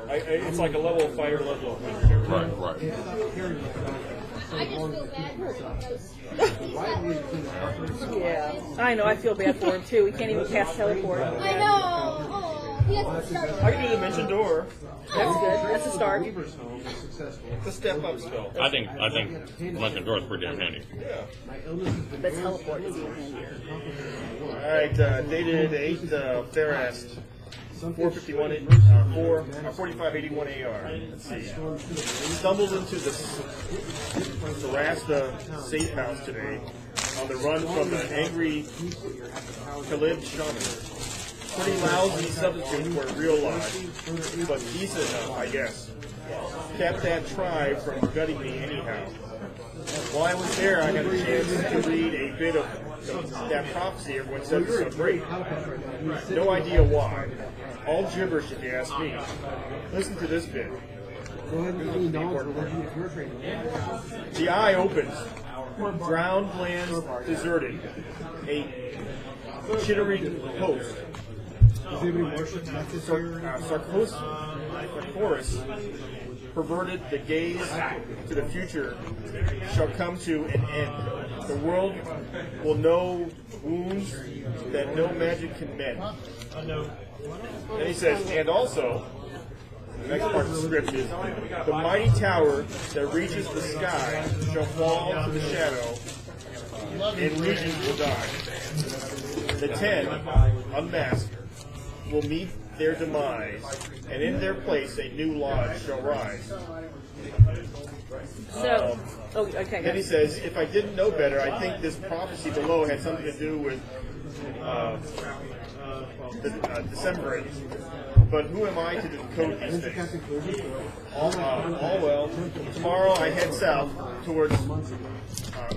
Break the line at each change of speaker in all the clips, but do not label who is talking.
It's like a level of fire, level of wind.
Right.
I just feel bad for him.
Yeah, I know. I feel bad for him too. He can't even cast teleport.
I know. Oh, he has to start.
I can do Dimension Door.
That's good. That's a start.
It's a step-up spell.
I think Dimension Door is pretty damn handy.
Yeah.
But teleport is even handier.
All right, dated 8 Therast. 451 4581 AR. Let's see. Stumbled into the Sarasta safe house today on the run from the angry Khalid shaman. Pretty lousy substitute for real life, but decent enough, I guess. Kept that tribe from gutting me anyhow. While I was there, I had a chance to read a bit of that prophecy everyone said was so great. No idea why. All gibberish if you ask me. Listen to this bit. The eye opens. Drowned lands deserted. A chittering host. Sarkorian, perverted the gaze to the future, shall come to an end. The world will know wounds that no magic can mend. And he says, and also, the next part of the script is, the mighty tower that reaches the sky shall fall to the shadow, and legions will die. The 10, unmasked, will meet their demise, and in their place a new lodge shall rise.
So, okay.
Then he says, if I didn't know better, I think this prophecy below had something to do with the Decemberate. But who am I to decode these things? All well. Tomorrow I head south towards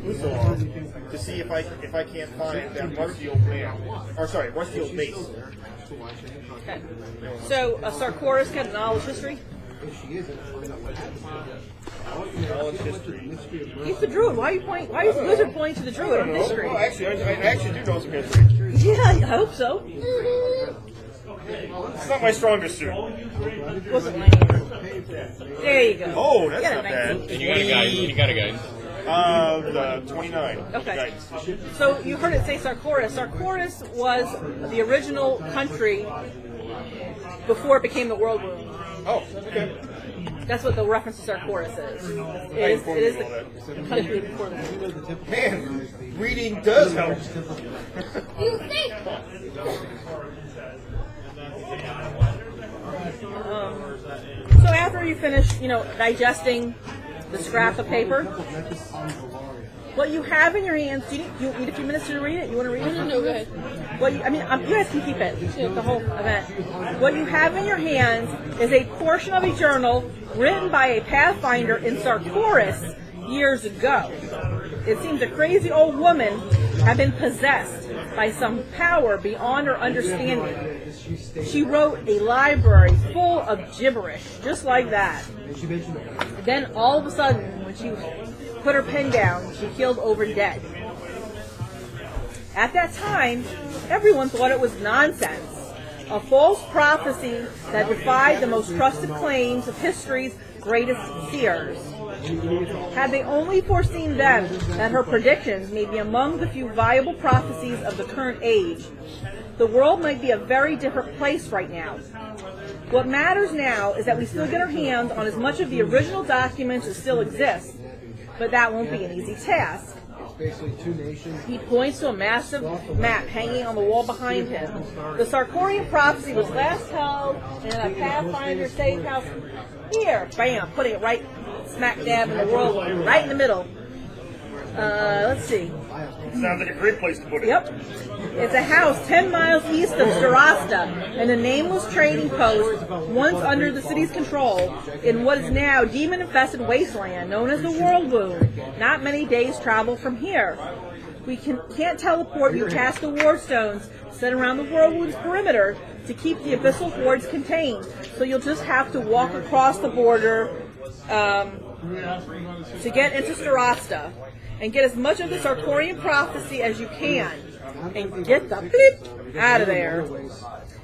Usalon to see if I can't find that rusty old base.
Okay. So, Sarkorian had knowledge history?
Knowledge history.
He's the druid. Why is the wizard pointing to the druid in history?
Oh, actually, I actually do know some history.
Yeah, I hope so.
It's not my strongest suit.
Wasn't mine either. There you go.
Oh, that's
Yeah,
not bad.
And you got a guidance.
The 29.
Okay.
Guidance.
So you heard it say Sarkorian. Sarkorian was the original country before it became the world wound.
Oh, okay.
That's what the reference to Sarkorian is. It is the country before the world.
Man, reading does help.
You think?
So after you finish, digesting the scrap of paper, what you have in your hands, you need a few minutes to read it? You want to read it?
No, go ahead.
You guys can keep it, the whole event. What you have in your hands is a portion of a journal written by a pathfinder in Sarkorian years ago. It seems a crazy old woman had been possessed by some power beyond her understanding. She wrote a library full of gibberish, just like that. Then all of a sudden, when she put her pen down, she keeled over dead. At that time, everyone thought it was nonsense, a false prophecy that defied the most trusted claims of history's greatest seers. Had they only foreseen then that her predictions may be among the few viable prophecies of the current age, the world might be a very different place right now. What matters now is that we still get our hands on as much of the original documents as still exist, but that won't be an easy task. He points to a massive map hanging on the wall behind him. The Sarkorian prophecy was last held in a Pathfinder safe house here. Bam, putting it right smack dab in the world, right in the middle. Let's see.
Sounds like a great place to put it.
Yep. It's a house 10 miles east of Starasta, and a nameless trading post once under the city's control in what is now demon-infested wasteland known as the World Wound. Not many days' travel from here. We can't teleport you past the ward stones set around the World Wound's perimeter to keep the abyssal hordes contained, so you'll just have to walk across the border to get into Starasta and get as much of the Sarkorian prophecy as you can and get the bleep out of there.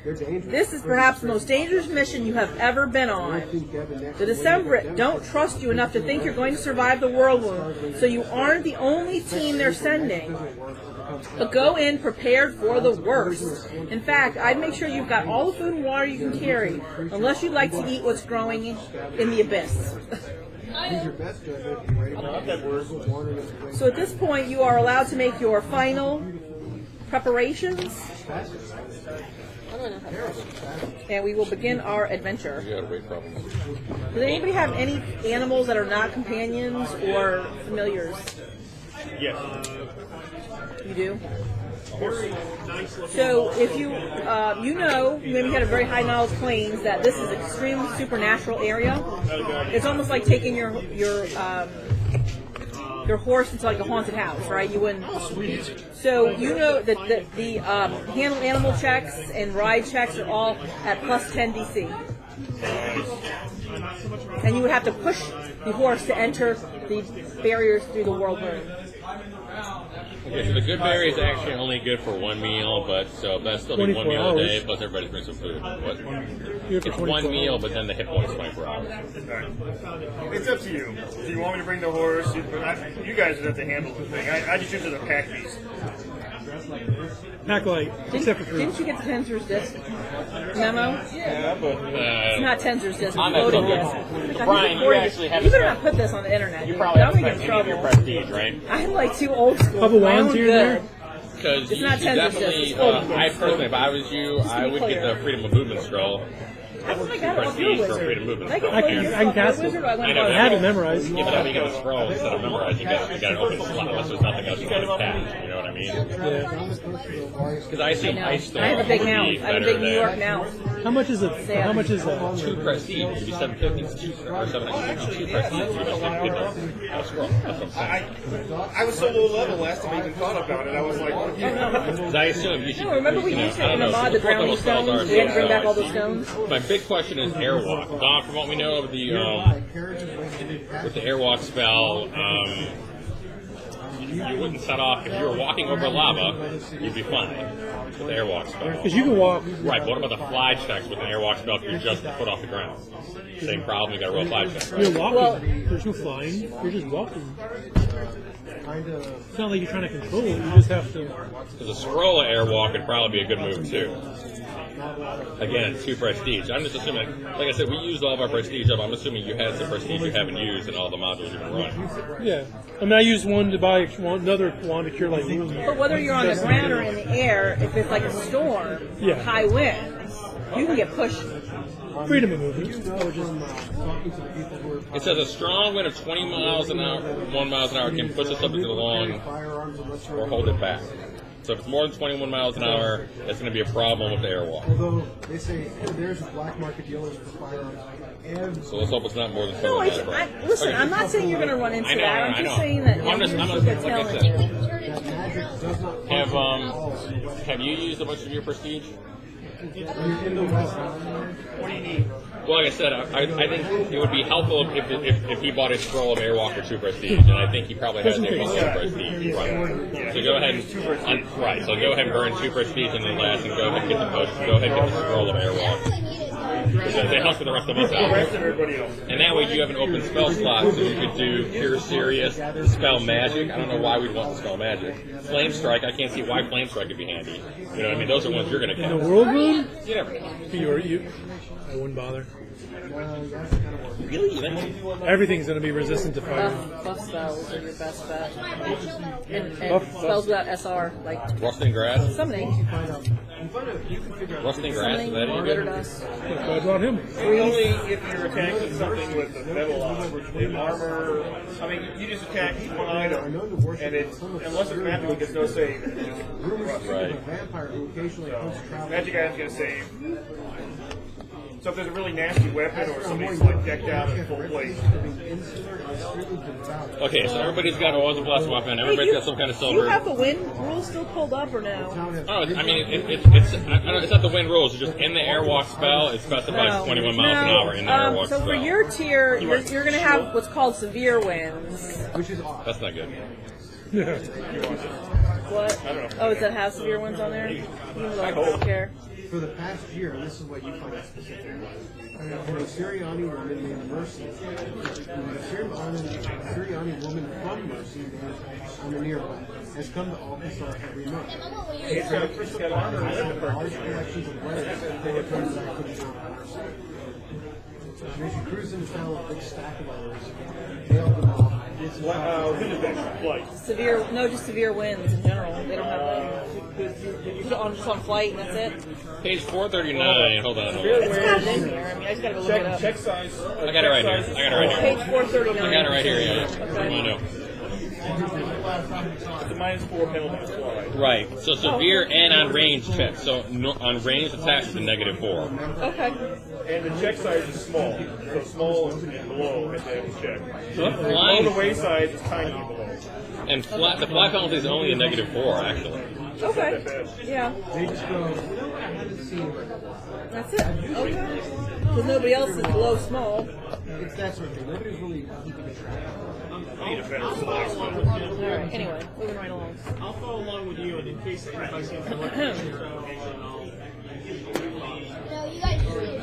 This is perhaps the most dangerous mission you have ever been on. The Decemvirate don't trust you enough to think you're going to survive the whirlwind, so you aren't the only team they're sending. But go in prepared for the worst. In fact, I'd make sure you've got all the food and water you can carry, unless you'd like to eat what's growing in the abyss. So at this point, you are allowed to make your final preparations, and we will begin our adventure. Does anybody have any animals that are not companions or familiars?
Yes.
You do? So if you, you maybe had a very high knowledge claims that this is an extremely supernatural area. It's almost like taking your horse into like a haunted house, right? You wouldn't. So you know that the handle animal checks and ride checks are all at plus 10 DC. And you would have to push the horse to enter the barriers through the whirlwind.
Okay, so the good berry is actually only good for one meal, but so that's still be one meal a day, plus everybody brings some food. What? It's one meal, but then the hit point is 24 hours.
It's up to you. Do you want me to bring the horse? You guys would have to handle the thing. I just use it as a pack piece.
Pack light, except for food.
Didn't you get the Tensor's disc memo?
Yeah, but
It's not Tensor's disc, it's
On that
loading
subject,
disc.
Brian, you actually have
You better not put this on the internet.
You probably
Don't
haven't
get in
spent any of your
trouble.
prestige, right?
I'm like too old school.
Couple
My
wands
own
here and there?
good.
Because
It's
you
not
should
10, it's
definitely,
just folding
I
disc.
personally, if I was you,
Just to
I
be
would
clear.
get the Freedom of Movement scroll.
That's what I got.
Prestige
I'll do a
for
wizard.
freedom of movement.
I can
I can cast it.
wizard. I
I know.
I had it memorized.
Yeah, but now you got the scroll instead of memorize. You got an open slot unless there's nothing else you can attach. You know what I mean?
Yeah.
Because I assume Ice Storm
I have a big
would
mouth.
be
I have a
better
big New York
than
mouth.
How much is it? How much is that?
2 prestige. It would be 750. It's 2 or 750. 2 prestige. You just get the scroll. That's what I'm saying.
I was so low level last time I even thought about it. I was like,
Because I assume you should.
No, remember we used
I
to in
don't
the
know,
mod the
support
brownie
those spells
stones?
are
We had to bring
so
back all
nice.
the stones.
My big question is airwalk. Don, from what we know of the with the airwalk spell, you wouldn't set off if you were walking over lava. You'd be fine with the airwalk spell.
Because you can walk.
Right. But what about the fly checks with an airwalk spell if you're just a foot off the ground? Same problem. You got to roll fly checks. Right?
You're walking.
Well-
There's no flying. You're just walking. It's not like you're trying to control it. You just have to.
Because a scroll of airwalk would probably be a good move too. Again, 2 prestige. I'm just assuming, like I said, we used all of our prestige up. I'm assuming you had some prestige you haven't used in all the modules you've been running.
Yeah. I mean, I used one to buy another wand to cure like wounds.
But whether you're on the ground or in the air, if it's like a storm,
Yeah.
high winds, you can get pushed.
Freedom of movement. I would just.
It says a strong wind of 20 miles an hour, 1 miles an hour can push us up into the lawn or hold it back. So if it's more than 21 miles an hour, that's going to be a problem with the airwalk.
Although they say there's black market dealers for firearms.
So let's hope it's not more than 21
No,
miles an hour.
listen, I'm not saying you're going to run into
I know,
that.
I
I'm
know.
just saying that
I'm just,
you're
like I
telling
said,
you.
That magic does not
have you used a bunch of your prestige?
when you're in the West.
what do you need?
Well, like I said, I think it would be helpful if he bought a scroll of Airwalk or 2 prestige, and I think he probably has a bunch of prestige. Right. So go ahead and So go ahead and burn 2 prestige in the last, and go ahead and get the post. Go ahead and get the scroll of Airwalk. They help for the rest of us out.
Everybody else.
And that way you have an open spell slot, so you could do Cure Serious, Spell Magic. I don't know why we'd want to Spell Magic. Flame Strike, I can't see why Flame Strike would be handy. You know what I mean? Those are ones you're going to
The
cast.
whirlwind?
You never know.
I wouldn't bother.
Really? You think?
Everything's going to be resistant to fire.
Buff spells are your best bet. And
Buff-
spells without SR, like
Rusting Grass?
summoning.
Rusting Grass, is
Summoning,
that any
glitter
good?
dust.
What about him?
Only if you're attacking something with a metal armor. I mean, you just attack one item, and it's unless it's magical, it gets no save.
Right.
Vampire who occasionally hunts travel.
Magic item's gonna save. So if there's a really nasty weapon or somebody's like decked out in full plate,
Okay, so everybody's got a blessed weapon. Everybody's got some kind of
Do you
silver.
have the wind rule still pulled up or no?
Oh, I mean, it's not the wind rules. It's just in the airwalk spell. It specifies 21 miles an hour in the airwalk
so
spell.
for your tier, you're going to have what's called severe winds.
That's not good.
What? Oh, does that have severe winds on there? You don't care.
For the past year, and this is what you find out specifically, an Assyriani woman named Mercy, an Assyriani woman from Mercy on the nearby, has come to Alcazar every month.
He's got a crystal honor in the
Large collections of letters that they return back to the town of Mercy. And as you cruise into town with a big stack of letters, mail them off.
When is that flight?
Just severe winds in general. They don't have that. Just on flight and that's it.
Page 439. Hold on.
It's got it in here. I mean, I just gotta go look it up.
Check size.
I got it right here.
Page 439.
I got it right here. Yeah.
Okay.
I know.
It's a -4 penalty to fly.
Right. So severe and on range check. So on range attacks is a -4.
Okay.
And the check size is small. So small and below at the check. Below
Flying
the way size is tiny below.
and the fly penalty is only a -4 actually.
Okay. Yeah.
They just go, see,
That's it. Okay. Because nobody else is below small.
it's that sort of thing. Nobody's really keeping track.
I need a better fly.
All right. Anyway, moving right along.
I'll follow along with you, and in case if I see
No, you guys should.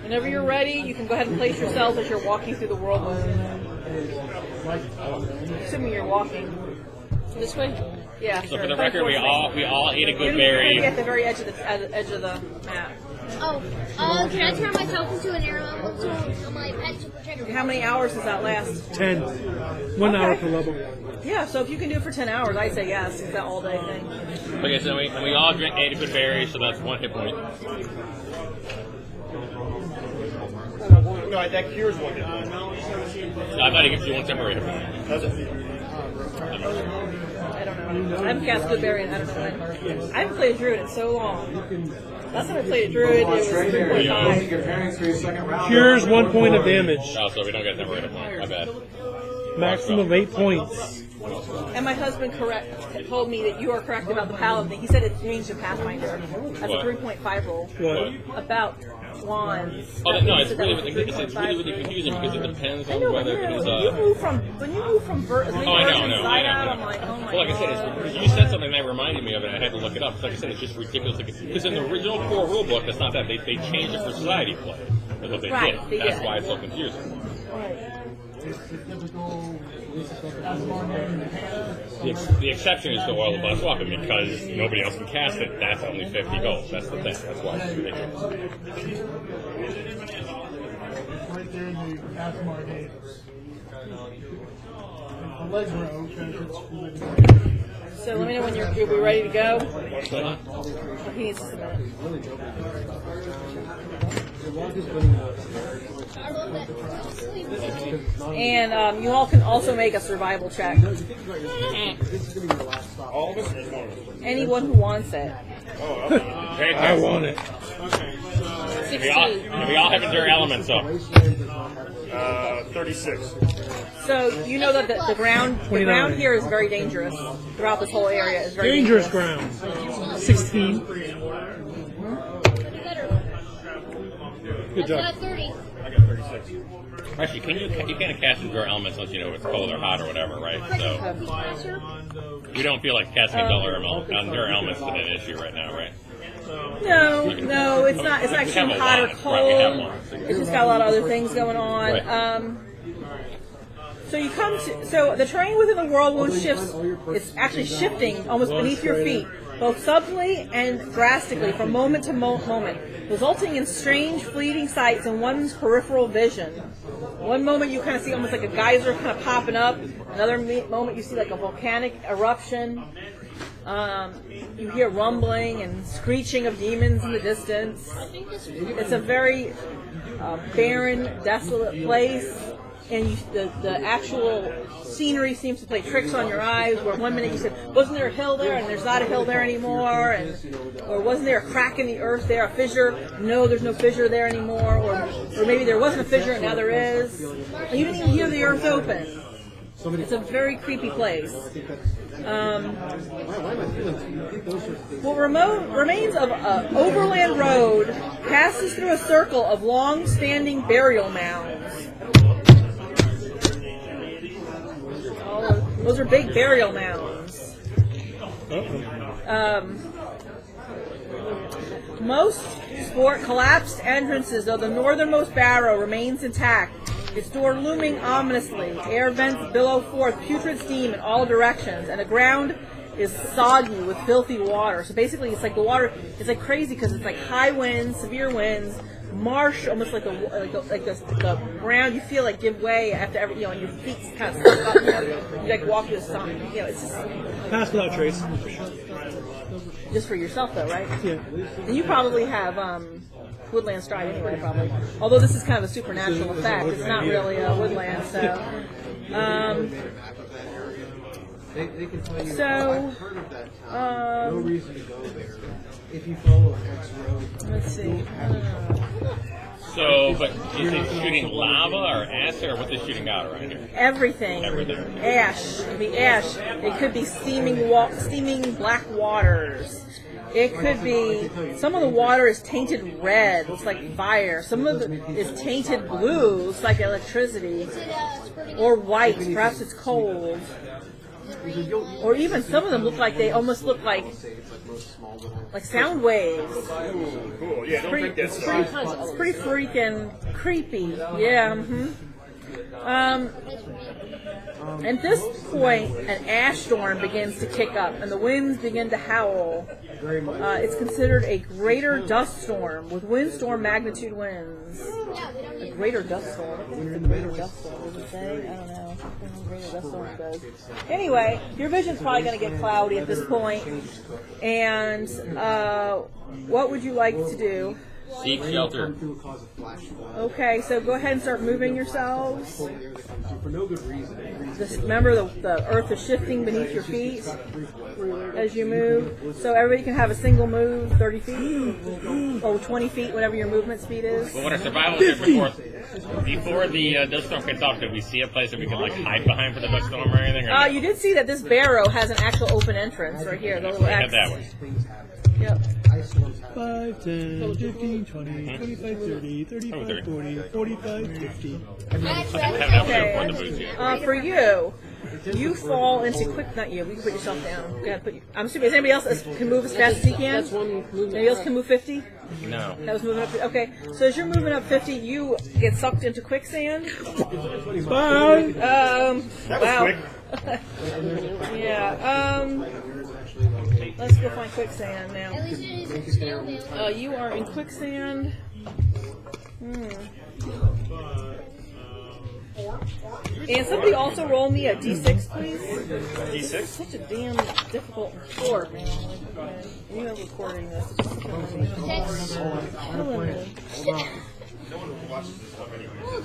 Whenever you're ready, you can go ahead and place yourselves as you're walking through the whirlwind. Assuming you're walking this way. Yeah.
So for the record, we all ate a good berry.
At the very edge of the map.
Oh, can I turn myself into an arrow on my pet to protect her?
How many hours does that last?
10. 1 hour per level.
Yeah, so if you can do it for 10 hours, I'd say yes. It's that all day thing.
Okay, so we all ate a good berry, so that's 1 hit point.
No, that cures one hit point.
I thought it gives you 1 temporary hit point.
Does it?
I don't know. I haven't cast Goodberry in I don't know when. I haven't played a Druid in so long. Last time I played a Druid, it was 3.5.
Cures 1 point of damage.
Oh, so we don't get temporary hit point. My bad.
Maximum of 8 points.
And my husband told me that you are correct about the Paladin thing. He said it changed to Pathfinder. That's a 3.5 roll.
What?
About wands.
Oh, no, it's really confusing because it depends
I
on
know,
whether
but
it is
when you move from
Oh, I know.
I'm like, oh my
Well, like I said, you said something that reminded me of it, and I had to look it up. Like I said, it's just ridiculous. Because in the original core rule book, it's not that. They changed it for society play. That's what they
Right,
did.
they
That's
did.
why it's so confusing. The exception is the Oil of Blessed Welcome because nobody else can cast it. That's only 50 gold. That's the thing. That's why it's ridiculous.
right there in the Asmar gate. The legs row, because it's
So let me know when you'll be ready to go. Oh, he needs just a minute. And you all can also make a survival check.
All of us or just one of us?
Anyone who wants it.
I want it.
We all have their elements up.
36.
So you know that the ground here is very dangerous. Throughout this whole area is very
Dangerous ground. 16. Good job.
That's 30.
I got 36.
Actually, you can't cast endure elements unless you know it's cold or hot or whatever, right? So you don't feel like casting endure elements is an issue right now, right?
No, it's not. It's
We
actually
have a
hot or
lot. Right, we have
cold.
one.
It's just got a lot of other things going on.
Right.
So you come to the terrain within the whirlwind shifts. It's actually shifting almost beneath your feet, both subtly and drastically from moment to moment, resulting in strange, fleeting sights in one's peripheral vision. One moment you kind of see almost like a geyser kind of popping up. Another moment you see like a volcanic eruption. You hear rumbling and screeching of demons in the distance. It's a very barren, desolate place, and the actual scenery seems to play tricks on your eyes. Where one minute you said, "Wasn't there a hill there?" and there's not a hill there anymore, or wasn't there a crack in the earth there, a fissure? No, there's no fissure there anymore, or maybe there wasn't a fissure and now there is. And you didn't even hear the earth open. It's a very creepy place. What remains of an overland road passes through a circle of long-standing burial mounds. Those are big burial mounds. Most sport collapsed entrances, though the northernmost barrow remains intact. Its door looming ominously. Air vents billow forth putrid steam in all directions, and the ground is soggy with filthy water. So basically, it's like the water is like crazy because it's like high winds, severe winds, marsh, almost like the ground. You feel like give way after every, and your feet kind of stuck up. You like walk through the sun. It's just
Pass without trace.
just for yourself, though, right?
Yeah.
And you probably have woodland stride anyway, probably. Although this is kind of a supernatural effect. It's not really a woodland, so.
They can tell you,
So,
I've heard of that town. No reason to go there. If you follow X road,
let's see.
So, but is it shooting lava or acid, or what's it shooting out around here?
Everything.
Everything.
Ash. It could be ash. It could be steaming black waters. It could be, some of the water is tainted red, looks like fire. Some of it is tainted blue, looks like electricity. Or white, perhaps it's cold. Or even some of them look like, they almost look like sound waves.
Cool. Yeah, don't drink that stuff.
It's pretty freaking creepy. Yeah. At this point, an ash storm begins to kick up, and the winds begin to howl. It's considered a greater dust storm with windstorm magnitude winds. A greater dust storm. Greater dust storm. What does it say? I don't know. Greater dust storm says. Anyway, your vision's probably going to get cloudy at this point. And what would you like to do?
Seek shelter.
Okay, so go ahead and start moving yourselves.
for no good reason.
Just remember the earth is shifting beneath your feet as you move. So everybody can have a single move, 30 feet, or 20 feet, whatever your movement speed is.
Well, what our survival tip before the dust storm gets off, could we see a place that we can like hide behind for the dust storm or anything? Or
You did see that this barrow has an actual open entrance right here. The little
head
X.
that way.
Yep.
5, 10, 15, 20, 25, 30, 35, 40, 45, 50.
Okay. For you, you fall into quick. Not you. You can put yourself down. Yeah, I'm assuming. Is anybody else that can move as fast as he can? That's one movement. Anybody else can move 50?
No.
That was moving up. Okay. So as you're moving up 50, you get sucked into quicksand.
Bye.
That was quick.
Yeah. Let's go find quicksand now.
At least it isn't stale now.
You are in quicksand. And somebody also roll me a d6, please.
D6?
Such a damn difficult score, man. You have recording this.
Oh,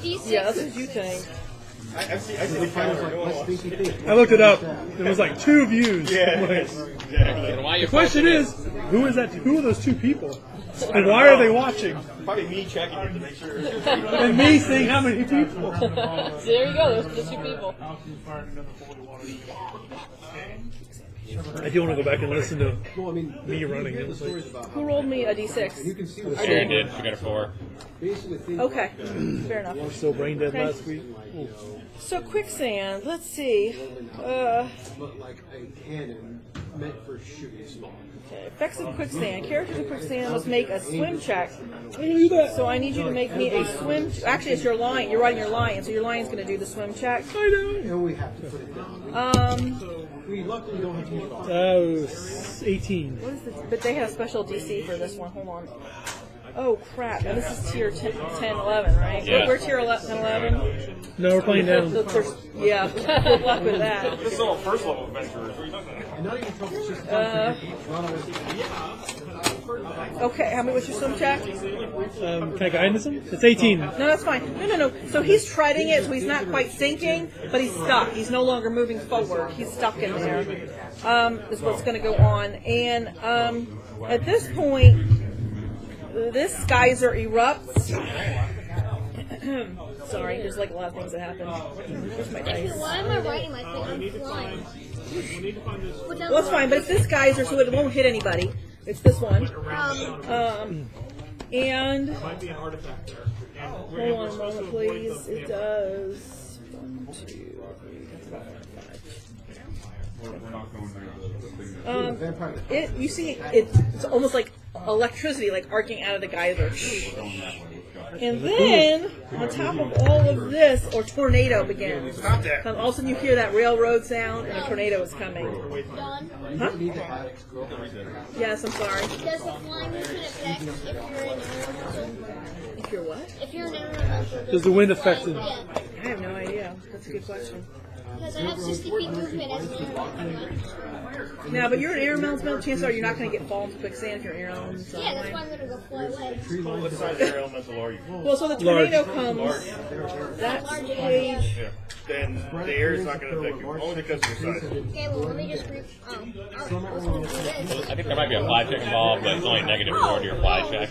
D6.
Yeah, that's what you think.
I see the camera going off.
I looked it up. There was like 2 views.
Yeah.
The question is, who is that? Who are those 2 people? And why are they watching?
Probably me checking it to make sure.
And me seeing how many people.
So there you go. There's the 2 people.
I do want to go back and listen to me running. It was like,
Who rolled me a d6?
Sharon did. She got a 4.
Okay, fair enough.
I was so brain dead last week.
So quicksand. Let's see.
Like a cannon meant for shooting small.
Effects of quicksand. Characters of quicksand must make a swim check.
do that.
So I need you to make me a swim. Actually, it's your lion. You're riding your lion, so your lion's going to do the swim check.
And we have to put it down. We luckily don't have to use it.
18.
What is this? But they had a special DC for this one. Hold on. Oh crap! And this is tier 10, 11, right?
Yeah.
We're tier 11.
No, we're playing down.
Yeah. Good luck with that.
This is all first level adventurers. What are you talking about?
And not even trouble, it's just not always.
Okay. How many? What's your swim check?
Can I guide him? It's 18.
No, that's fine. No. So he's treading it, so he's not quite sinking, but he's stuck. He's no longer moving forward. He's stuck in there. Is what's going to go on. And at this point, this geyser erupts. Sorry, there's like a lot of things that happen. Where's my dice?
Why am I writing my thing? I'm flying.
Well, it's fine, but it's this geyser, so it won't hit anybody. It's this one. And hold on a moment, please. It does 1, 2, 3, 4, 5. You see, it's almost like electricity, like arcing out of the geyser. And then, on top of all of this, a tornado begins.
Stop that.
And all of a sudden you hear that railroad sound, and a tornado is coming.
Done.
Huh? Yes, I'm sorry.
Does the flying movement affect if you're in air?
If you're what?
If you're in air,
Does the wind affect it?
yeah.
I have no idea. That's a good question.
Because I have 60 feet movement as an air.
Now, but you're an air mounts, chances are you're not going to get fall into quicksand if you're an air elements.
Yeah, that's why I'm going to go fly away.
What size air elemental are you?
Well, so the tornado comes. That's page.
Yeah. Then the air is not going to affect you, only because of your size.
Okay, well, let me just read.
I think there might be a fly check involved, but it's only negative 4 to your fly check.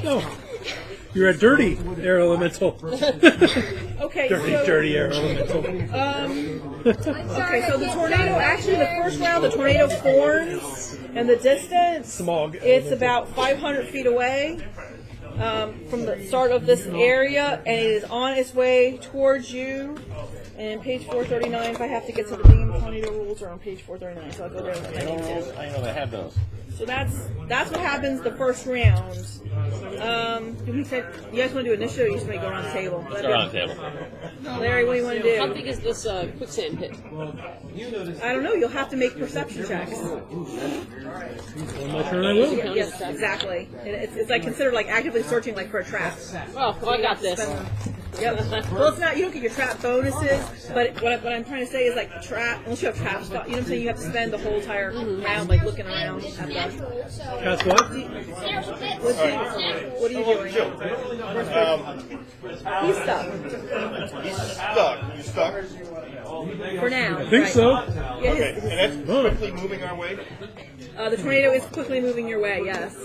No. You're a dirty air elemental.
Okay,
Dirty air elemental.
Okay, so the tornado, actually the first round, the tornado forms, and the distance,
Smog.
it's about 500 feet away from the start of this area, and it is on its way towards you. And page 439, if I have to get to the damn tornado rules, are on page 439, so I'll go there with the rules.
I know they have those.
So that's what happens the first round. You guys want to do initiative, or you just want to go around the table?
Let's go around the table.
Larry, what do you want to
How
do?
big is this quicksand pit?
I don't know. You'll have to make perception checks.
On my turn, I will.
Yes, exactly. It's like considered like actively searching like for a trap.
Oh, well, I got this.
Yep. Well, it's not. You don't get your trap bonuses, but what I'm trying to say is like trap. Unless you have trap stuff, you know what I'm saying. You have to spend the whole entire round like looking around at the.
Natural, so.
That's what?
What are you doing? He's stuck
He's stuck. You stuck?
for now.
I think so.
Yeah,
Okay, and that's quickly moving our way?
the tornado is quickly moving your way. Yes,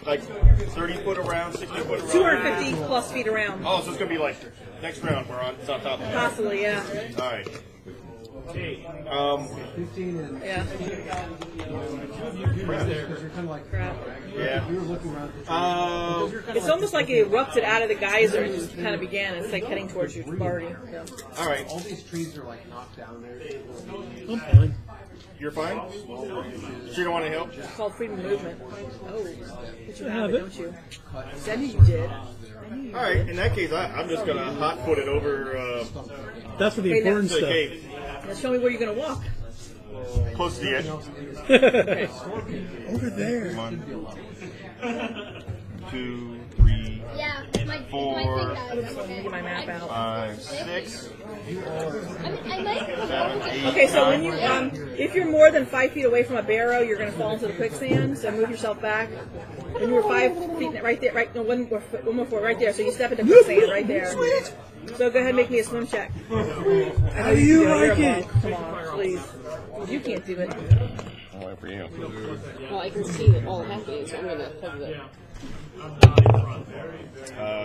Like 30 foot around, 60 foot around?
250 plus feet around.
Oh, so it's going to be like next round we're on. It's on top of that.
Possibly, yeah.
All right.
15 and
Yeah.
you're kind of like
Crap.
Yeah.
you're looking around.
It's almost like it erupted out of the geyser and just kind of began. It's like heading towards you already. Yeah.
All right.
All these trees are like knocked down there.
I'm fine.
You're fine? So you don't want to help?
It's called freedom of movement. Oh, but you
I
have
have
it,
it.
don't you? I knew you did.
All right. In that case, I'm just going to hot foot it over
That's for the
Okay, now-
important
to the
stuff.
cave.
Now show me where you're going to walk.
Close to the edge.
Over there.
1, 2, 3,
Yeah, my
Four.
thing died.
Get my map out.
5, 6,
I might
7, 8,
Okay, so when
9.
you if you're more than 5 feet away from a barrow, you're going to fall into the quicksand. So move yourself back. When you were 5 feet right there, right? No, one more forward, right there. So you step into quicksand right there. So go ahead and make me a swim check.
How do you
You're
like
a
it?
monk. Come on, please. You can't do it.
I'll wait for you.
Well, I can see it all happening, so I'm going to cover it.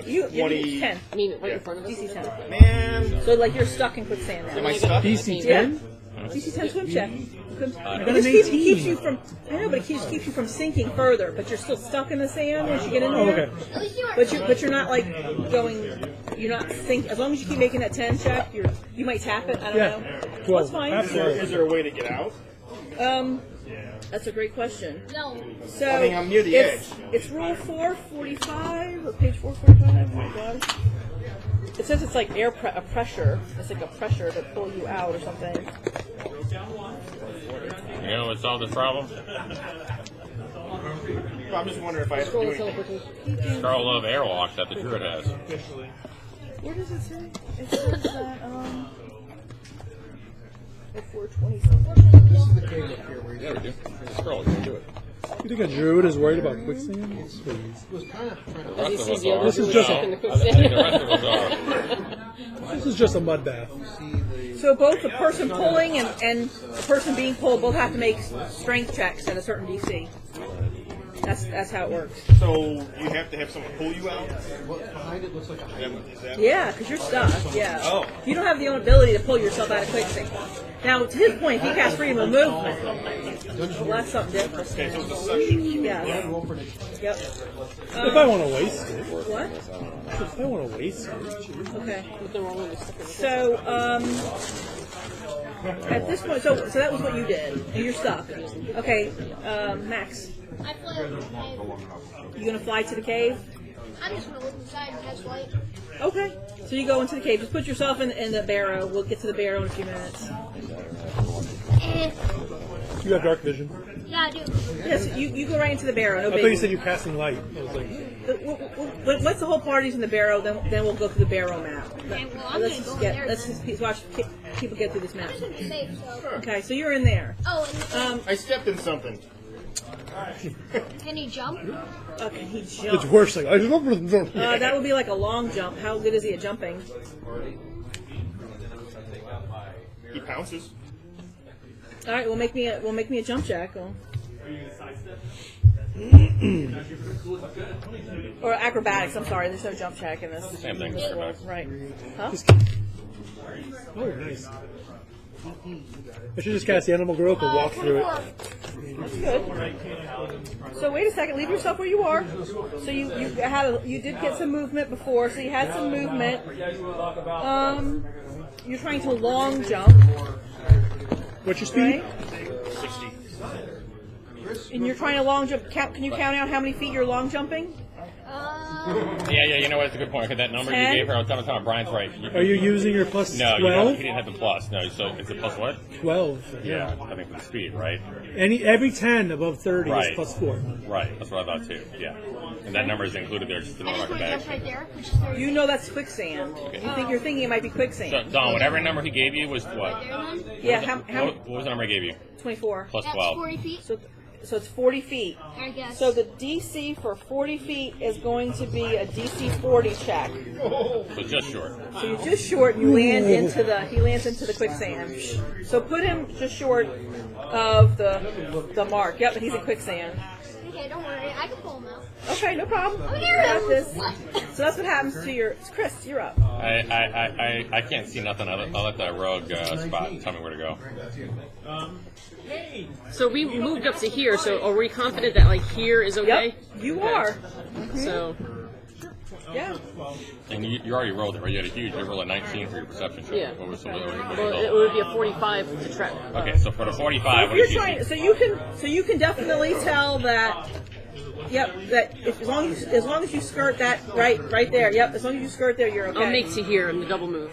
You
20.
10.
I mean, right in front of us.
DC 10.
Man.
So like you're stuck in quicksand now.
Am I stuck?
DC
Yeah.
10?
DC 10 swim check.
got
It
an
just keeps
18.
you from. I know, but it keeps you from sinking further. But you're still stuck in the sand once you get in
Oh,
there.
okay.
At least you are.
But you're not like going. You're not sink. As long as you keep making that 10 check, you might tap it. I don't
Yeah.
know.
Well,
That's fine.
Is there a way to get out?
That's a great question.
No.
So
I mean, I'm near the
it's rule 445 or page 445. Oh my gosh. It says it's like a pressure. It's like a pressure to pull you out or something.
You know what solved this problem?
Well, I'm just wondering if I have to do anything.
Carl Love Airwalks that the Druid has.
Where does it say? It says that at 420 something.
This is the cave up here where
Yeah, we do. Scroll, you can do it.
You think a druid is worried about quicksand? Please.
he was kind of trying to
The
As he
rest of
sees
us
the
are.
other
This is
two
just
stuck
a-
in the
I think the
quicksand.
rest of us are.
This is just a mud bath.
see the
So both the person pulling and the person being pulled both have to make strength checks at a certain DC. That's how it works.
So you have to have someone pull you out?
what behind it looks like a hydrant.
Is that?
Yeah, because you're stuck. Yeah.
Oh.
You don't have the ability to pull yourself out of quicksand. Now, to his point, he has freedom of movement. Well, that's something different.
Okay, so it's a suction.
Yeah.
Roll for initiative.
Yep.
If I want to waste it.
What?
If I want to waste it.
Okay.
But they're all really stuck in the
So, At this point, so that was what you did, and you're stuck. Okay, Max,
I fly over the cave.
you gonna fly to the cave?
I'm just gonna look inside and catch light.
Okay, so you go into the cave. Just put yourself in the barrow. We'll get to the barrow in a few minutes.
You have dark vision.
Yeah, I do.
Yes, you go right into the barrow. No
I thought you
biggie.
said you're casting light. I was like,
Once the whole party's in the barrow, then we'll go through the barrow map.
Okay, well, I'm
Let's
gonna
just
go
get
in there.
let's just watch people get through this map.
I'm just gonna be safe, so.
Okay, so you're in there.
Oh, and
I stepped in something.
can he jump?
Okay, he
it's
jumped.
worse. Like, I just
That would be like a long jump. How good is he at jumping?
He pounces.
All right, we'll make me a jump check. Or acrobatics. I'm sorry, there's no jump check in this.
Same thing.
This world. Right? Huh?
Oh, nice. I should just cast the animal growth and walk through it.
That's good. So wait a second. Leave yourself where you are. So you did get some movement before. So you had some movement. You're trying to long jump,
What's your speed?
right? And you're trying to long jump. Can you count out how many feet you're long jumping?
Yeah, you know what? That's a good point. Okay, that number
10?
you gave her, I was talking about Brian's right.
Are you using your plus
No,
12?
he didn't have the plus. No, so it's a plus what?
12.
Yeah, I think for the speed, right?
Every 10 above 30
Right.
is plus 4.
Right, that's what I thought too. Yeah, and that number is included there just to
I
know
just
like
want to
a
jump
bag.
right there, which is very
You know that's quicksand. You're thinking it might be
So,
quicksand.
Don, whatever number he gave you was what?
there then.
Yeah. How
What was the number he gave you?
24.
Plus
That's
12.
40 feet,
So it's 40 feet.
I guess.
So the DC for 40 feet is going to be a DC 40 check.
So just short.
So you're just short. You land into he lands into the quicksand. So put him just short of the mark. Yep, he's in quicksand.
Okay, don't worry. I can pull him out.
Okay, no problem.
Oh,
You
there
got
it
this.
is.
So that's what happens to your Chris. You're up.
I can't see nothing. I'll let that rogue spot tell me where to go.
So we moved up to here. So are we confident that like here is okay?
Yep, you are.
So
Yeah.
And you already rolled it, right? You had a huge. You rolled a 19 for your perception check.
Yeah.
What was the
well, it would be a 45 to track.
Okay, so for the 45, what
You're
did you
trying.
see?
So you can definitely tell that. Yep. That as long as you skirt that right there. Yep. As long as you skirt there, you're okay.
I'll make to here in the double move.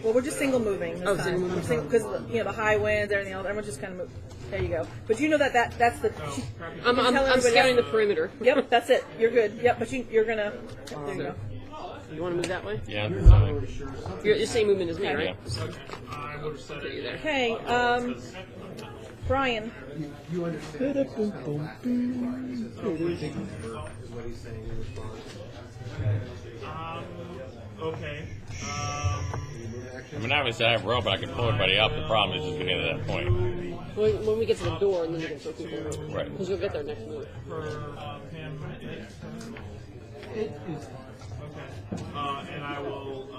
Well, we're just single moving this
Oh,
time.
single moving.
Because the high winds, everything else. Everyone's just kind of move. There you go. But you know that's the.
I'm
tell everybody
scouting the
else.
perimeter.
Yep. That's it. You're good. Yep. But you're gonna. There you go.
You want to move that way?
Yeah. So,
You're the same movement as me,
Okay.
right?
yeah.
Put you there.
Okay. Brian.
Okay.
I mean, obviously I have rope, but I can pull everybody up. The problem is just getting to that point.
When we get to the door, and then we can throw people over.
Right.
Because we'll get there next move.
For him. Okay. And I will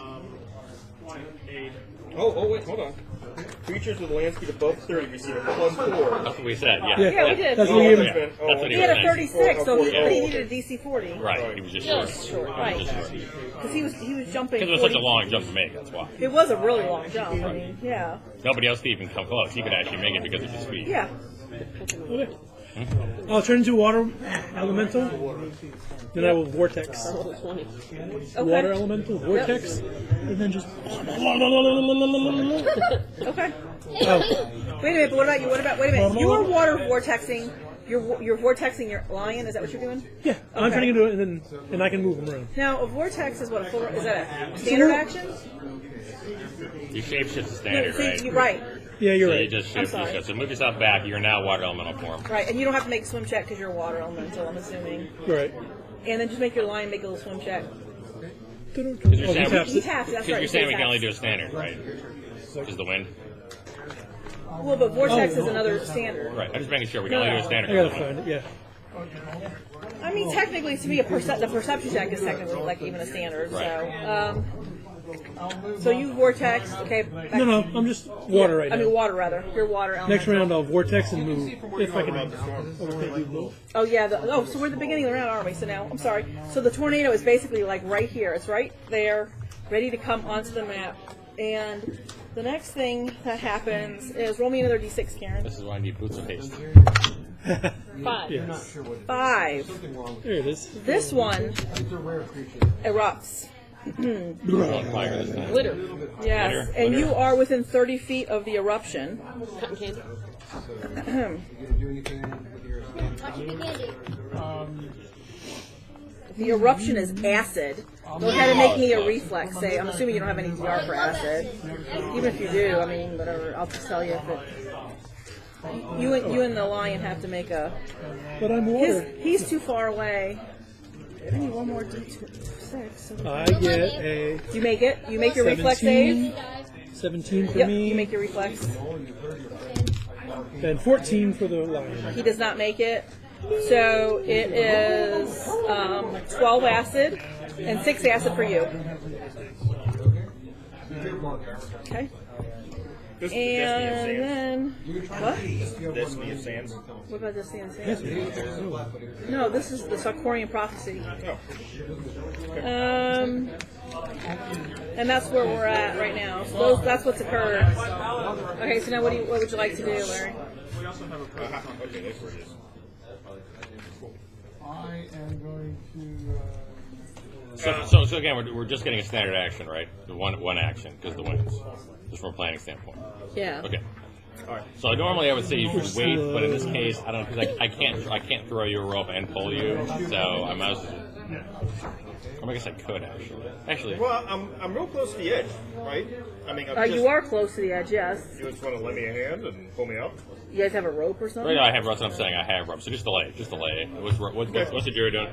aid. Oh, wait, hold on. Creatures with land speed above 30 receive a +4.
That's what we said. Yeah.
Yeah, we did.
That's
Oh,
what we
yeah.
gave him.
That's what
He
he
had
was
a
saying.
36, so he
Yeah.
needed a DC 40.
Right. He was just short.
Right.
He was just short.
Because he was jumping.
Because it was
40.
such a long jump to make. That's why.
It was a really long jump. I mean, yeah.
Nobody else could even come close. He could actually make it because of his speed.
Yeah.
I'll turn into water elemental. Then I will vortex.
Level 20.
Okay.
Water elemental, vortex, and then just.
Okay.
Oh,
Wait a minute, but what about you? Wait a minute. You are water vortexing. You're vortexing your lion. Is that what you're doing?
yeah, I'm turning into it, and I can move him around.
Now, a vortex is what a full. Is that a standard action?
You shapeshift the standard, right?
You're right.
Yeah, you're
So you
right.
just
I'm
shift.
sorry.
So move yourself back. You're now water elemental form.
Right, and you don't have to make a swim check because you're water elemental. I'm assuming.
You're right.
And then just make your lion make a little swim check.
Because
Oh,
you're
he
saying,
taps
He
it.
taps. That's
because
right.
you're saying we
he
can only
taps.
do a standard, right? Is the wind?
Well, but vortex
Oh.
is another standard.
Right. I'm just making sure we can only do a standard.
I gotta find it. Yeah.
I mean, technically, to be the perception check is technically like even a standard.
Right.
So you vortex. Okay. back-
No, I'm just water right
I mean,
now.
water rather. You're water elemental.
Next round I'll vortex and move if I can. overtake you both.
Oh yeah. So we're at the beginning of the round, aren't we? So now, I'm sorry. So the tornado is basically like right here. It's right there, ready to come onto the map. And the next thing that happens is roll me another d6, Karen.
This is why I need boots of haste.
5.
Yes.
5.
There it is.
This one erupts.
On fire this time.
Glitter.
Yes,
Glitter,
and
glitter.
you are within 30 feet of the eruption.
Cotton candy.
Watch your candy.
The eruption is acid. Go ahead and make me a reflex. Say, I'm assuming you don't have any DR for acid. Even if you do, I mean, whatever. I'll just tell you if it. You and the lion have to make a.
But I'm water.
He's too far away. I need one more d6. So
I get a
you make it. You make your reflex save.
17 for
Yep,
me,
you make your reflex.
and 14 for the lion.
He does not make it. So it is 12 acid and 6 acid for you. Okay.
This
And then what?
Destiny of Sands.
What about this the No, this is the Sarkorian prophecy. And that's where we're at right now. So that's what's occurred. Okay, so now what would you like to do, Larry?
Okay, that's where it is.
I am going to.
So again, we're just getting a standard action, right? The one action because the wins, just from a planning standpoint.
Yeah.
Okay. All right. So normally I would say you should wait, but in this case, I don't know because I can't throw you a rope and pull you, so I might as well. I guess I could actually.
Well, I'm real close to the edge, right? I mean,
You are close to the edge, yes.
You just want to lend me a hand and pull me up?
You guys have a rope or something?
Right now I have. That's what I'm saying. I have rope. So just delay. What's the jury doing?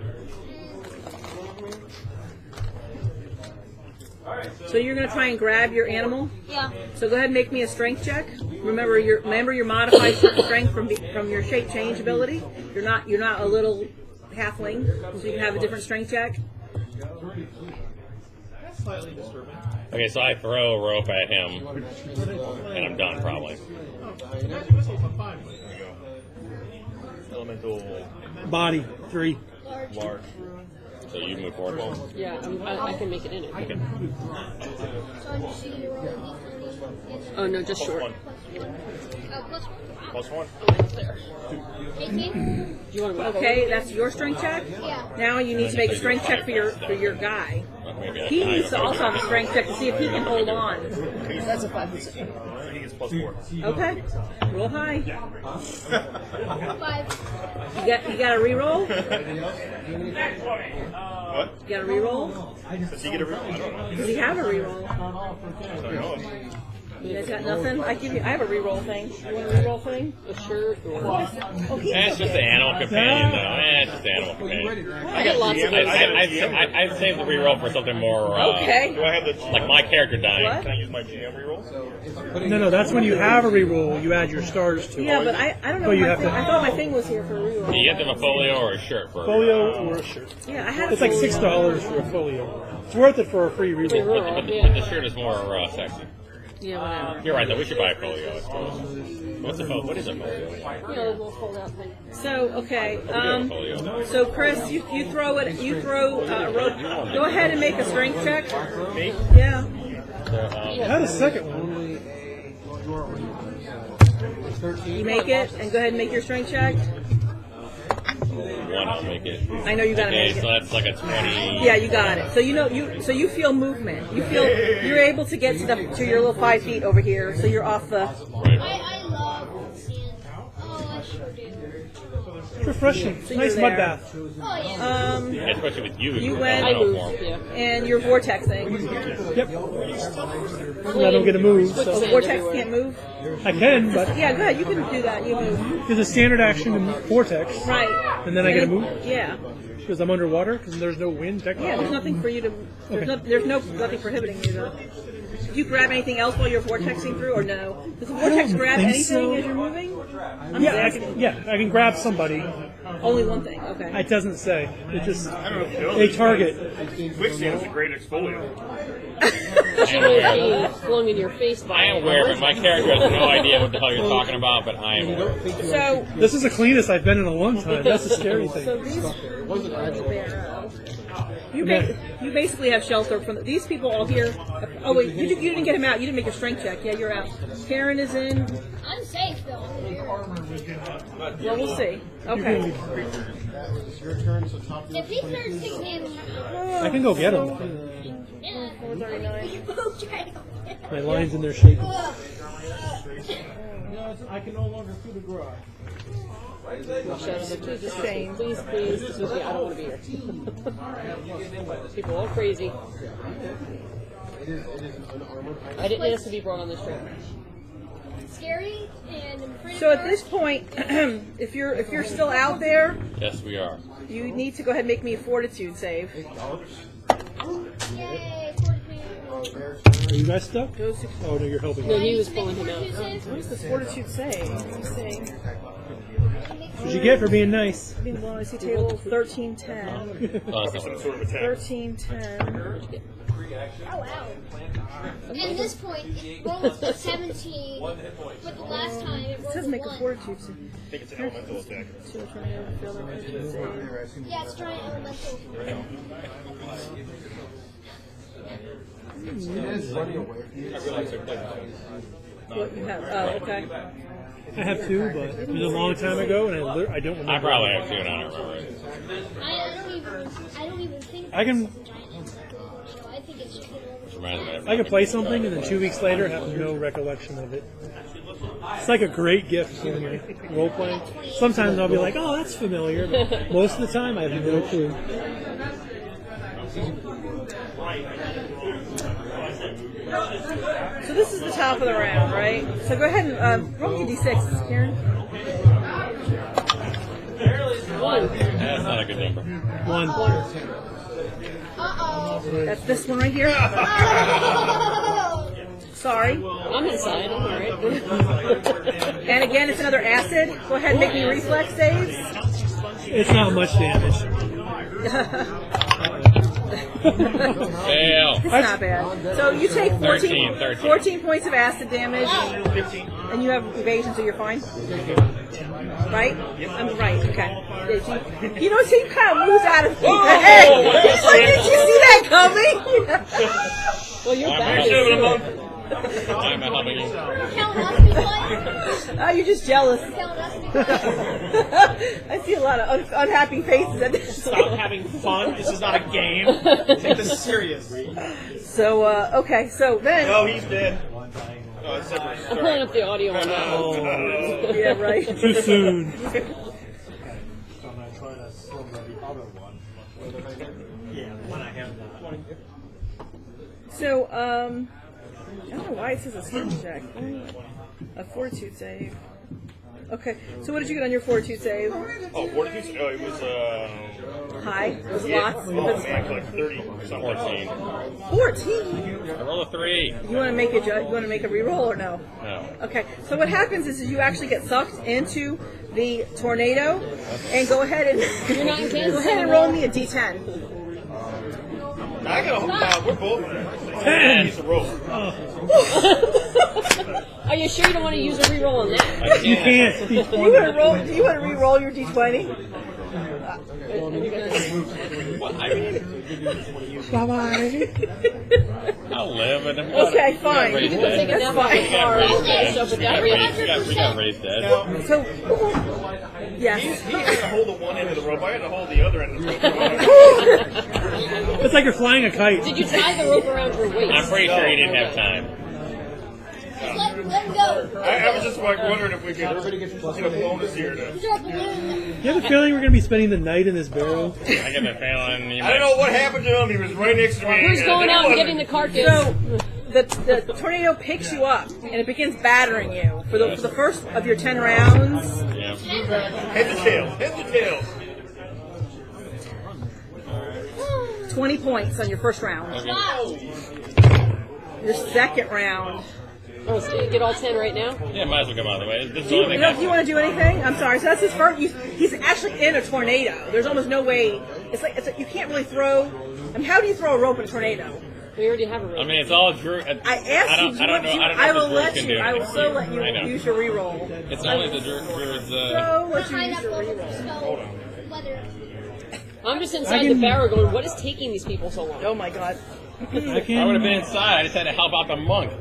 So you're going to try and grab your animal?
Yeah.
So go ahead and make me a strength check. Remember your modified strength from your shape change ability. You're not a little halfling, so you can have a different strength check.
That's slightly disturbing.
Okay, so I throw a rope at him, and I'm done probably.
Elemental
Body 3.
large.
So you move forward.
Yeah, I can make it in it.
Okay.
So just you roll a d20.
Oh, no, just short.
One.
Plus
Plus one.
18?
Do you want to move
Okay, that's your strength check.
Yeah.
Now you need to make a strength check for your guy.
Maybe
He needs to also have a strength check to see if he can hold on.
That's a 5%.
He gets plus 4.
Okay, roll high.
5.
You got a reroll?
What?
You got a reroll?
Does he get a reroll? I don't know.
Does he have a reroll?
I don't know.
You guys got nothing? I have a reroll thing. You want a reroll thing?
A shirt or...
It's just an animal companion, though. It's just an animal companion.
I get lots of those.
I'd save the reroll for something more.
Okay.
Do I have the
Like my character dying.
What?
Can I use my GM reroll?
No, that's when you have a reroll, you add your stars to it.
Yeah, but I don't know.
But you
my
have
thing,
to-
I thought my thing was here for a reroll.
Do you have to have a folio or a shirt for
Folio or a shirt.
Yeah, I had.
It's like $6 for a folio. It's worth it for a free reroll.
But the shirt is more sexy.
Yeah, whatever.
You're right, though. We should buy a folio, I suppose. What's a folio? What is a folio?
You know, the little fold-out thing.
So okay.
We do have a folio.
So Chris, you throw it. You throw a rope. Go ahead and make a strength check.
Me?
Yeah.
So,
I had a second one.
You make it, and go ahead and make your strength check.
one, I'll make it.
I know you gotta
Okay,
make it.
so that's like a 20.
Yeah, you got it. So you feel movement. You're able to get to your little 5 feet over here. So you're off the.
Right.
I love sand. Oh, I sure do.
It's refreshing.
So
Nice
you're
mud
there.
bath.
Oh, yeah.
Especially with you.
You
you're
went-
not
I moved,
more.
yeah.
And you're vortexing.
Yep. I don't get to move,
Oh,
so
vortex can't move.
I can, but
Yeah, go ahead. You can do that. You move.
there's a standard action in vortex,
Right.
and then I get to move
Yeah.
because I'm underwater because there's no wind technically.
Yeah. There's nothing for you to.
Okay.
There's nothing prohibiting you to. Did you grab anything else while you're vortexing through, or no? Does the vortex
don't
grab
think
anything
so.
as you're moving? I'm
Yeah,
asking.
I can grab somebody.
Only one thing. Okay.
It doesn't say. It just
I don't know if you know
a
this,
target.
Quicksand is a great exfoliant.
She may be flung in your face by
I am aware, but my character has no idea what the hell you're talking about, but I am aware.
So
This is the cleanest I've been in a long time. That's the scary thing.
these need a barrow. You basically have shelter from these people all here. Oh wait, you didn't get him out. You didn't make a strength check. Yeah, you're out. Karen is in.
I'm safe though.
Well, we'll see. Okay.
If he starts taking him,
I can go get him.
yeah.
439.
My line's in there shaking.
I can no longer see the garage.
Please, please, excuse me, I don't want to be here. People are all crazy. I didn't ask to be brought on this trip.
Scary and pretty.
So at this point, if you're still out there,
Yes, we are.
you need to go ahead and make me a fortitude save.
Yay, 42.
Are you guys stuck? Oh no, you're helping.
No, he was pulling him out.
What does this fortitude say? Let me see.
What'd you get for being nice?
Being well, I see table 1310.
Oh, that's not what it
Sort of attack.
1310.
Oh, wow. At this point, it rolls to 17, but the last time it
It
rolled
says
to
make a
1.
fortitude save.
I think it's an elemental attack.
Yeah, it's trying elemental.
What you have? Oh, okay.
I have two, but it was a long time ago, and I don't remember.
I probably have two, and I don't remember it.
I don't even think
I can
I think it's just
Which reminds me of
I can play something, and then 2 weeks later have no recollection of it. It's like a great gift when you're role playing. Sometimes I'll be like, "Oh, that's familiar," but most of the time I have no clue.
So this is the top of the round, right? So go ahead and roll me a d6, Karen.
1.
That's not a good number.
1.
That's this one right here. Sorry.
I'm inside, I'm alright.
And again, it's another acid. Go ahead and make me reflex saves.
It's not much damage.
Fail.
It's not bad. So you take 14
13.
points of acid damage, and you have evasion, so you're fine. Right? I'm right. Okay. You know, so you kind of moves out of the head. It's like, did you see that coming?
Well, you're
I'm
back.
pretty sure I'm helping you.
Telling us to be quiet.
Oh, you're just jealous.
Telling us to be quiet.
I see a lot of unhappy faces at this.
Stop having fun. This is not a game. Take this serious.
So, okay, so then.
No, he's dead. Oh, it's separate.
I'm pulling up the audio on that.
Oh,
Yeah, right.
too soon.
So I'm going to try to slumber the other one. Yeah, the one I have not.
So, I don't know why it says a strength check. A fortitude save. Okay, so what did you get on your fortitude save?
Oh, fortitude? Oh, it was,
High? It was
yeah.
lots?
Oh, man, like 30 something.
14?
I roll a 3.
You want to make a reroll or no?
No.
Okay, so what happens is you actually get sucked into the tornado, and go ahead and roll me a d10.
I got we're both.
10.
Piece of rope.
Are you sure you don't want to use a reroll on that?
You can't.
Do you want to re-roll your d20?
What? I mean,
Bye-bye.
I'll live in a
Okay, fine.
Raised
We'll take it
dead.
down by the car.
We got raised dead.
So, yes.
He had to hold the one end of the rope. I had to hold the other end of the rope.
It's like you're flying a kite.
Did you tie the rope around your waist?
I'm pretty sure he didn't have time.
Let him go.
I was just like wondering if we could get a bonus here.
Is there a balloon?
You have a feeling we're going to be spending the night in this barrel?
I get the feeling you
I don't know what happened to him. He was right next to me.
Who's
and
going
it
out and
wasn't-
getting the carcass?
So, the tornado picks you up, and it begins battering you for the first of your 10 rounds.
Yeah.
Head to tail. Head to tail.
20 points on your first round.
Okay.
Your second round.
Oh, so you get all 10 right now?
Yeah, might as well come out of the way. This is
Do
the
you,
only thing
do you want to do anything? I'm sorry. So that's his first. He's actually in a tornado. There's almost no way. It's like you can't really throw. I mean, how do you throw a rope in a tornado?
We already have a rope.
I mean, it's all Drew.
I asked you.
I don't know.
I will
if the
let
Druid can
you.
do
I will
it.
still let you
I know.
use your reroll.
It's only the Druid's.
So let you use
Pineapple
your reroll.
skull weather.
I'm just inside the barrel going, what is taking these people so long?
Oh my god.
I
I would have
can.
been inside. I just had to help out the monk.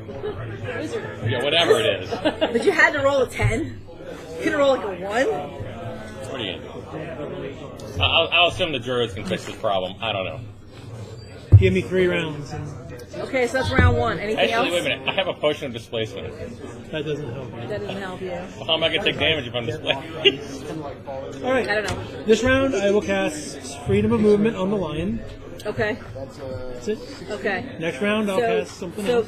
Wizard.
Yeah, whatever it is.
But you had to roll a 10? You couldn't roll like a 1?
What are you gonna do? I'll assume the druids can fix this problem. I don't know.
Give me 3 rounds.
Okay, so that's round 1. Anything
Actually,
else?
wait a minute. I have a potion of displacement.
That doesn't help.
That doesn't help you.
Well, how am I going to take damage if I'm displaced?
All right.
I don't know.
This round, I will cast Freedom of Movement on the lion.
Okay.
That's it.
Okay.
Next round, I'll cast something
so
else.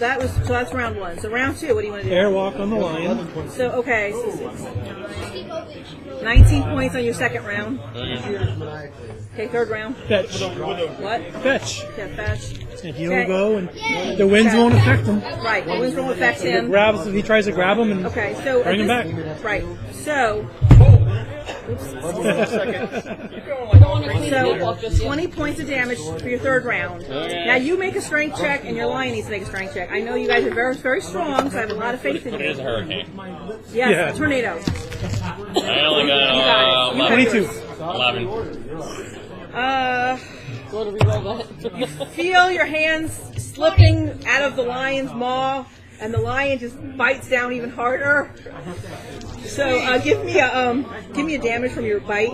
that's round 1. So round 2, what do you want to do?
Airwalk on the lion.
So okay, 19 points on your second round. Okay, third round.
Fetch.
What?
Fetch.
Yeah, fetch.
And he'll
Okay.
go, and the winds won't affect him.
Right, the winds won't affect
If
him.
he tries to grab him and
Okay, so
bring him back.
Right. So
I don't want to clean the table up just yet.
20 points of damage for your third round. Now you make a strength check, and your lion needs to make a strength check. I know you guys are very, very strong, so I have a lot of faith in
But it is a
you.
hurricane.
Yes,
Yeah.
a tornado.
I only got
22.
11.
Want to reroll that?
Feel your hands slipping out of the lion's maw, and the lion just bites down even harder. So give me a damage from your bite.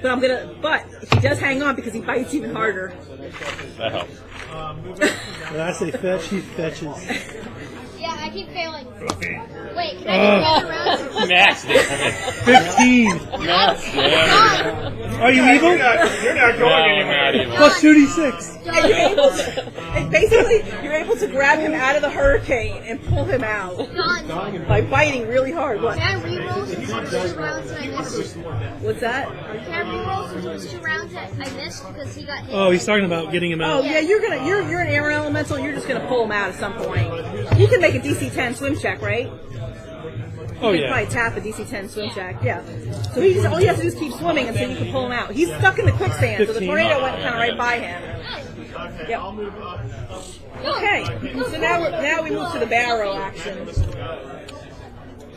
But he does hang on because he bites even harder.
That helps.
When I say fetch, he fetches.
Yeah, I keep failing. Wait, can I get another round?
Max it.
15.
Max it.
Are you evil?
You're not
No,
going
I'm
anywhere.
not even.
Plus 2d6.
And you're able to, and basically, you're able to grab him out of the hurricane and pull him out
Done.
by biting really hard. What?
Can I reroll since it was 2 rounds and I missed?
What's that?
Can I reroll since it was 2 rounds that I missed because he got hit?
Oh, he's talking about getting him
Oh
out.
yeah, you're an air elemental. You're just gonna pull him out at some point. You can make a DC 10 swim check, right?
Oh,
You can
yeah.
probably tap a DC 10 swim check. Yeah. So all you have to do is keep swimming until you can pull him out. He's stuck in the quicksand, so the
15.
tornado went kind of right by him. Yep. Okay. So now we move to the barrow action.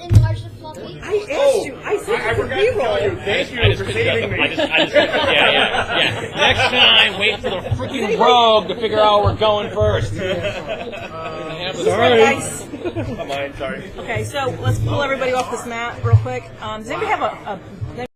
Enlarge the fluffy.
I asked you. I said
I
you could
forgot to tell you.
reroll.
Thank
I
you
just
for
picked it
saving
up.
me.
Yeah. Next time, wait for the freaking rogue to figure out we're going first.
Sorry.
Nice.
Mine, sorry.
Okay, so let's pull everybody off this map real quick. Does anybody have a